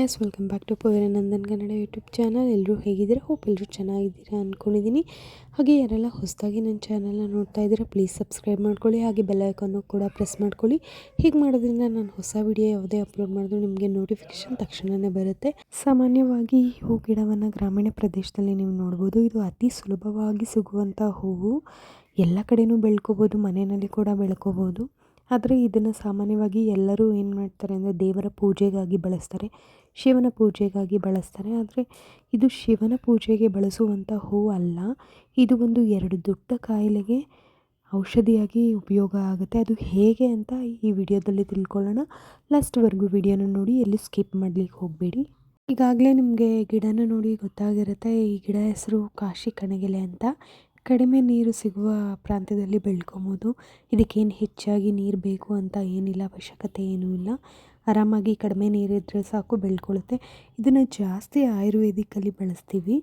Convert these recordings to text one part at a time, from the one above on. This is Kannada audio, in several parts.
ಗೈಸ್, ವೆಲ್ಕಮ್ ಬ್ಯಾಕ್ ಟು ಪೂರ್ವ ನಂದನ್ ಕನ್ನಡ ಯೂಟ್ಯೂಬ್ ಚಾನಲ್. ಎಲ್ಲರೂ ಹೇಗಿದ್ದೀರಾ? ಹೋಪ್ ಎಲ್ಲರೂ ಚೆನ್ನಾಗಿದ್ದೀರಾ ಅಂದ್ಕೊಂಡಿದ್ದೀನಿ. ಹಾಗೆ ಯಾರೆಲ್ಲ ಹೊಸದಾಗಿ ನನ್ನ ಚಾನಲ್ನ ನೋಡ್ತಾ ಇದ್ದೀರಾ, ಪ್ಲೀಸ್ ಸಬ್ಸ್ಕ್ರೈಬ್ ಮಾಡ್ಕೊಳ್ಳಿ. ಹಾಗೆ ಬೆಲ್ ಐಕಾನು ಕೂಡ ಪ್ರೆಸ್ ಮಾಡ್ಕೊಳ್ಳಿ. ಹೀಗೆ ಮಾಡೋದ್ರಿಂದ ನಾನು ಹೊಸ ವಿಡಿಯೋ ಯಾವುದೇ ಅಪ್ಲೋಡ್ ಮಾಡಿದ್ರು ನಿಮಗೆ ನೋಟಿಫಿಕೇಶನ್ ತಕ್ಷಣವೇ ಬರುತ್ತೆ. ಸಾಮಾನ್ಯವಾಗಿ ಈ ಹೂ ಗಿಡವನ್ನು ಗ್ರಾಮೀಣ ಪ್ರದೇಶದಲ್ಲಿ ನೀವು ನೋಡ್ಬೋದು. ಇದು ಅತಿ ಸುಲಭವಾಗಿ ಸಿಗುವಂಥ ಹೂವು. ಎಲ್ಲ ಕಡೆಯೂ ಬೆಳ್ಕೋಬೋದು, ಮನೆಯಲ್ಲಿ ಕೂಡ ಬೆಳ್ಕೋಬೋದು. ಆದರೆ ಇದನ್ನು ಸಾಮಾನ್ಯವಾಗಿ ಎಲ್ಲರೂ ಏನು ಮಾಡ್ತಾರೆ ಅಂದರೆ ದೇವರ ಪೂಜೆಗಾಗಿ ಬಳಸ್ತಾರೆ, ಶಿವನ ಪೂಜೆಗಾಗಿ ಬಳಸ್ತಾರೆ. ಆದರೆ ಇದು ಶಿವನ ಪೂಜೆಗೆ ಬಳಸುವಂಥ ಹೂವು ಅಲ್ಲ. ಇದು ಒಂದು 2 ದೊಡ್ಡ ಕಾಯಿಲೆಗೆ ಔಷಧಿಯಾಗಿ ಉಪಯೋಗ ಆಗುತ್ತೆ. ಅದು ಹೇಗೆ ಅಂತ ಈ ವಿಡಿಯೋದಲ್ಲಿ ತಿಳ್ಕೊಳ್ಳೋಣ. ಲಾಸ್ಟ್ವರೆಗೂ ವಿಡಿಯೋನ ನೋಡಿ, ಎಲ್ಲಿ ಸ್ಕಿಪ್ ಮಾಡಲಿಕ್ಕೆ ಹೋಗಬೇಡಿ. ಈಗಾಗಲೇ ನಿಮಗೆ ಗಿಡನ ನೋಡಿ ಗೊತ್ತಾಗಿರುತ್ತೆ. ಈ ಗಿಡ ಹೆಸರು ಕಾಶಿ ಕಣಗಿಲೆ ಅಂತ. ಕಡಿಮೆ ನೀರು ಸಿಗುವ ಪ್ರಾಂತ್ಯದಲ್ಲಿ ಬೆಳ್ಕೊಬೋದು. ಇದಕ್ಕೇನು ಹೆಚ್ಚಾಗಿ ನೀರು ಬೇಕು ಅಂತ ಏನಿಲ್ಲ, ಅವಶ್ಯಕತೆ ಏನೂ ಇಲ್ಲ. ಆರಾಮಾಗಿ ಕಡಿಮೆ ನೀರಿದ್ದರೆ ಸಾಕು, ಬೆಳ್ಕೊಳ್ಳುತ್ತೆ. ಇದನ್ನು ಜಾಸ್ತಿ ಆಯುರ್ವೇದಿಕಲ್ಲಿ ಬಳಸ್ತೀವಿ.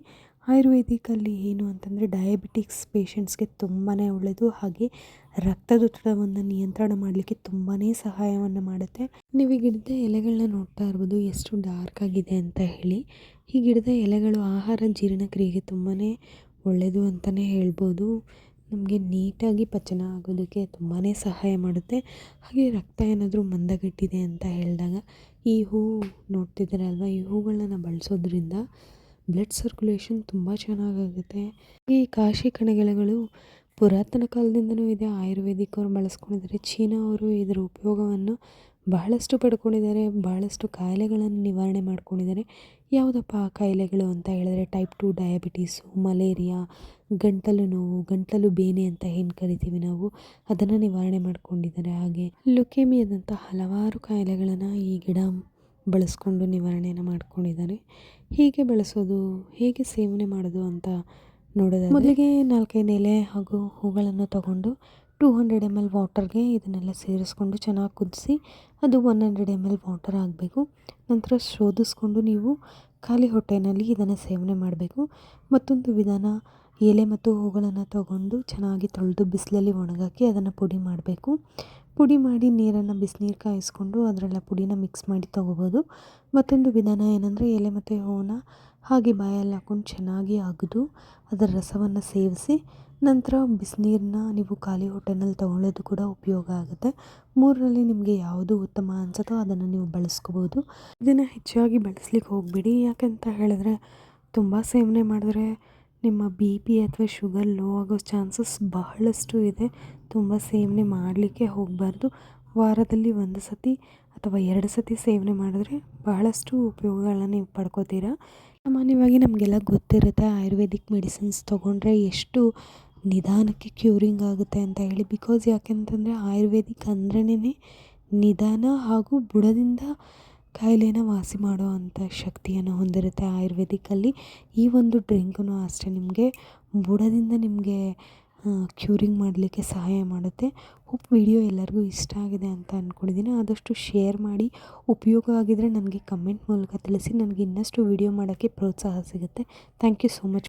ಆಯುರ್ವೇದಿಕಲ್ಲಿ ಏನು ಅಂತಂದರೆ ಡಯಾಬಿಟಿಕ್ಸ್ ಪೇಷಂಟ್ಸ್ಗೆ ತುಂಬಾ ಒಳ್ಳೆಯದು. ಹಾಗೆ ರಕ್ತದೊತ್ತಡವನ್ನು ನಿಯಂತ್ರಣ ಮಾಡಲಿಕ್ಕೆ ತುಂಬಾ ಸಹಾಯವನ್ನು ಮಾಡುತ್ತೆ. ನೀವು ಈ ಗಿಡದ ಎಲೆಗಳನ್ನ ನೋಡ್ತಾ ಇರ್ಬೋದು, ಎಷ್ಟು ಡಾರ್ಕ್ ಆಗಿದೆ ಅಂತ ಹೇಳಿ. ಈ ಗಿಡದ ಎಲೆಗಳು ಆಹಾರ ಜೀರ್ಣಕ್ರಿಯೆಗೆ ತುಂಬಾ ಒಳ್ಳೆಯದು ಅಂತಲೇ ಹೇಳ್ಬೋದು. ನಮಗೆ ನೀಟಾಗಿ ಪಚನ ಆಗೋದಕ್ಕೆ ತುಂಬಾ ಸಹಾಯ ಮಾಡುತ್ತೆ. ಹಾಗೆ ರಕ್ತ ಏನಾದರೂ ಮಂದಗಟ್ಟಿದೆ ಅಂತ ಹೇಳಿದಾಗ ಈ ಹೂವು ನೋಡ್ತಿದ್ದೀರಲ್ವ, ಈ ಹೂಗಳನ್ನ ಬಳಸೋದ್ರಿಂದ ಬ್ಲಡ್ ಸರ್ಕ್ಯುಲೇಷನ್ ತುಂಬ ಚೆನ್ನಾಗಾಗುತ್ತೆ. ಈ ಕಾಶಿ ಕಣಗಿಲೆಗಳು ಪುರಾತನ ಕಾಲದಿಂದನೂ ಇದೆ. ಆಯುರ್ವೇದಿಕ್ ಅವರು ಬಳಸ್ಕೊಂಡಿದ್ದಾರೆ. ಚೀನಾ ಅವರು ಇದರ ಉಪಯೋಗವನ್ನು ಬಹಳಷ್ಟು ಪಡ್ಕೊಂಡಿದ್ದಾರೆ. ಬಹಳಷ್ಟು ಕಾಯಿಲೆಗಳನ್ನು ನಿವಾರಣೆ ಮಾಡ್ಕೊಂಡಿದ್ದಾರೆ. ಯಾವುದಪ್ಪ ಆ ಕಾಯಿಲೆಗಳು ಅಂತ ಹೇಳಿದ್ರೆ ಟೈಪ್ 2 ಡಯಾಬಿಟೀಸು, ಮಲೇರಿಯಾ, ಗಂಟಲು ನೋವು, ಗಂಟಲು ಬೇನೆ ಅಂತ ಏನು ಕರಿತೀವಿ ನಾವು, ಅದನ್ನು ನಿವಾರಣೆ ಮಾಡ್ಕೊಂಡಿದ್ದಾರೆ. ಹಾಗೆ ಲುಕೇಮಿಯಾದಂಥ ಹಲವಾರು ಕಾಯಿಲೆಗಳನ್ನು ಈ ಗಿಡ ಬಳಸ್ಕೊಂಡು ನಿವಾರಣೆಯನ್ನು ಮಾಡ್ಕೊಂಡಿದ್ದಾರೆ. ಹೀಗೆ ಬಳಸೋದು, ಹೇಗೆ ಸೇವನೆ ಮಾಡೋದು ಅಂತ ನೋಡೋದಾದ್ರೆ ಮೊದಲಿಗೆ 4-5 ಎಲೆ ಹಾಗೂ ಹೂಗಳನ್ನು ತಗೊಂಡು 200 ml ವಾಟರ್ಗೆ ಇದನ್ನೆಲ್ಲ ಸೇರಿಸ್ಕೊಂಡು ಚೆನ್ನಾಗಿ ಕುದಿಸಿ, ಅದು 100 ml ವಾಟರ್ ಆಗಬೇಕು. ನಂತರ ಶೋಧಿಸ್ಕೊಂಡು ನೀವು ಖಾಲಿ ಹೊಟ್ಟೆಯಲ್ಲಿ ಇದನ್ನು ಸೇವನೆ ಮಾಡಬೇಕು. ಮತ್ತೊಂದು ವಿಧಾನ, ಎಲೆ ಮತ್ತು ಹೂಗಳನ್ನು ತಗೊಂಡು ಚೆನ್ನಾಗಿ ತೊಳೆದು ಬಿಸಿಲಲ್ಲಿ ಒಣಗಾಕಿ ಅದನ್ನು ಪುಡಿ ಮಾಡಬೇಕು. ಪುಡಿ ಮಾಡಿ ನೀರನ್ನು ಬಿಸಿನೀರು ಕಾಯಿಸ್ಕೊಂಡು ಅದರೆಲ್ಲ ಪುಡಿನ ಮಿಕ್ಸ್ ಮಾಡಿ ತೊಗೋಬೋದು. ಮತ್ತೊಂದು ವಿಧಾನ ಏನಂದರೆ ಎಲೆ ಮತ್ತು ಹೂವನ್ನ ಹಾಗೆ ಬಾಯಲ್ಲಿ ಹಾಕ್ಕೊಂಡು ಚೆನ್ನಾಗಿ ಅಗೆದು ಅದರ ರಸವನ್ನು ಸೇವಿಸಿ ನಂತರ ಬಿಸಿನೀರನ್ನ ನೀವು ಖಾಲಿ ಹೊಟ್ಟೆನಲ್ಲಿ ತೊಗೊಳ್ಳೋದು ಕೂಡ ಉಪಯೋಗ ಆಗುತ್ತೆ. 3ರಲ್ಲಿ ನಿಮಗೆ ಯಾವುದು ಉತ್ತಮ ಅನಿಸುತ್ತೋ ಅದನ್ನು ನೀವು ಬಳಸ್ಕೋಬೋದು. ಇದನ್ನು ಹೆಚ್ಚಾಗಿ ಬಳಸ್ಲಿಕ್ಕೆ ಹೋಗಬೇಡಿ. ಯಾಕಂತ ಹೇಳಿದ್ರೆ ತುಂಬ ಸೇವನೆ ಮಾಡಿದ್ರೆ ನಿಮ್ಮ BP ಅಥವಾ ಶುಗರ್ ಲೋ ಆಗೋ ಚಾನ್ಸಸ್ ಬಹಳಷ್ಟು ಇದೆ. ತುಂಬ ಸೇವನೆ ಮಾಡಲಿಕ್ಕೆ ಹೋಗಬಾರ್ದು. ವಾರದಲ್ಲಿ 1 ಸತಿ ಅಥವಾ 2 ಸತಿ ಸೇವನೆ ಮಾಡಿದ್ರೆ ಬಹಳಷ್ಟು ಉಪಯೋಗಗಳನ್ನ ನೀವು ಪಡ್ಕೋತೀರಾ. ಸಾಮಾನ್ಯವಾಗಿ ನಮಗೆಲ್ಲ ಗೊತ್ತಿರುತ್ತೆ ಆಯುರ್ವೇದಿಕ್ ಮೆಡಿಸಿನ್ಸ್ ತೊಗೊಂಡ್ರೆ ಎಷ್ಟು ನಿಧಾನಕ್ಕೆ ಕ್ಯೂರಿಂಗ್ ಆಗುತ್ತೆ ಅಂತ ಹೇಳಿ. ಬಿಕಾಸ್ ಯಾಕೆಂತಂದರೆ ಆಯುರ್ವೇದಿಕ್ ಅಂದ್ರೇ ನಿಧಾನ ಹಾಗೂ ಬುಡದಿಂದ ಕಾಯಿಲೆನ ವಾಸಿ ಮಾಡೋ ಅಂಥ ಶಕ್ತಿಯನ್ನು ಹೊಂದಿರುತ್ತೆ ಆಯುರ್ವೇದಿಕಲ್ಲಿ. ಈ ಒಂದು ಡ್ರಿಂಕೂ ಅಷ್ಟೇ ನಿಮಗೆ ಬುಡದಿಂದ ನಿಮಗೆ ಕ್ಯೂರಿಂಗ್ ಮಾಡಲಿಕ್ಕೆ ಸಹಾಯ ಮಾಡುತ್ತೆ. ಹೋಪ್ ವಿಡಿಯೋ ಎಲ್ಲರಿಗೂ ಇಷ್ಟ ಆಗಿದೆ ಅಂತ ಅಂದ್ಕೊಂಡಿದ್ದೀನಿ. ಆದಷ್ಟು ಶೇರ್ ಮಾಡಿ, ಉಪಯೋಗ ಆಗಿದರೆ ನನಗೆ ಕಮೆಂಟ್ ಮೂಲಕ ತಿಳಿಸಿ. ನನಗೆ ಇನ್ನಷ್ಟು ವಿಡಿಯೋ ಮಾಡೋಕ್ಕೆ ಪ್ರೋತ್ಸಾಹ ಸಿಗುತ್ತೆ. Thank you so much.